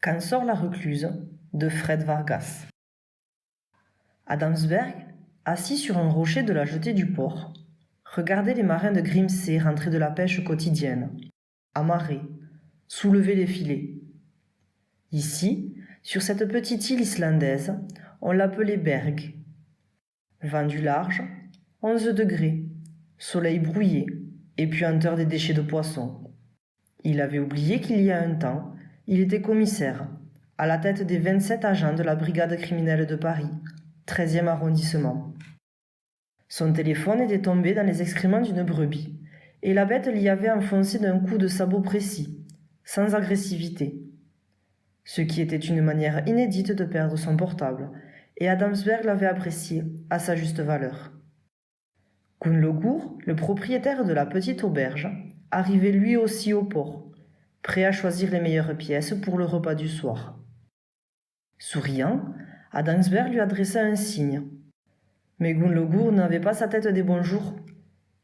Quand sort la recluse de Fred Vargas. Adamsberg, assis sur un rocher de la jetée du port, regardait les marins de Grimsey rentrer de la pêche quotidienne, amarrer, soulever les filets. Ici, sur cette petite île islandaise, on l'appelait Berg. Vent du large, 11 degrés, soleil brouillé et puanteur des déchets de poissons. Il avait oublié qu'il y a un temps, il était commissaire, à la tête des 27 agents de la brigade criminelle de Paris, 13e arrondissement. Son téléphone était tombé dans les excréments d'une brebis, et la bête l'y avait enfoncé d'un coup de sabot précis, sans agressivité. Ce qui était une manière inédite de perdre son portable, et Adamsberg l'avait apprécié à sa juste valeur. Gunnlaugur, le propriétaire de la petite auberge, arrivait lui aussi au port, prêt à choisir les meilleures pièces pour le repas du soir. Souriant, Adamsberg lui adressa un signe. Mais Gunnlaugur n'avait pas sa tête des bons jours.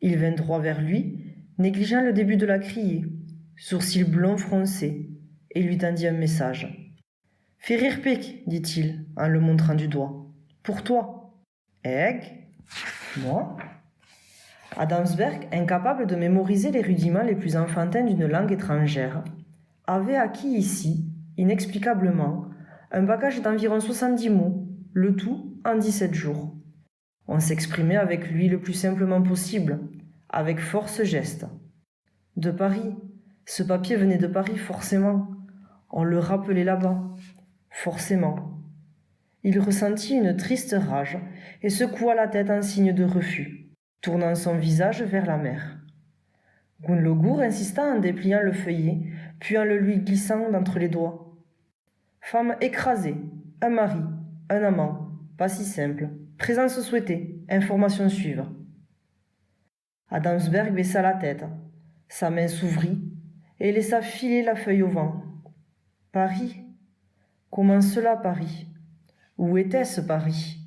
Il vint droit vers lui, négligeant le début de la criée, sourcils blonds froncés, et lui tendit un message. « Firirpik, dit-il, en le montrant du doigt. Pour toi. Egg? Moi ?» Adamsberg, incapable de mémoriser les rudiments les plus enfantins d'une langue étrangère, avait acquis ici, inexplicablement, un bagage d'environ 70 mots, le tout en 17 jours. On s'exprimait avec lui le plus simplement possible, avec force geste. De Paris, ce papier venait de Paris forcément, on le rappelait là-bas, forcément. Il ressentit une triste rage et secoua la tête en signe de refus, tournant son visage vers la mer. Gunnlaugur insista en dépliant le feuillet, puis en le lui glissant d'entre les doigts. Femme écrasée, un mari, un amant, pas si simple, présence souhaitée, informations suivent. Adamsberg baissa la tête, sa main s'ouvrit et laissa filer la feuille au vent. Paris? Comment cela, Paris? Où était-ce Paris?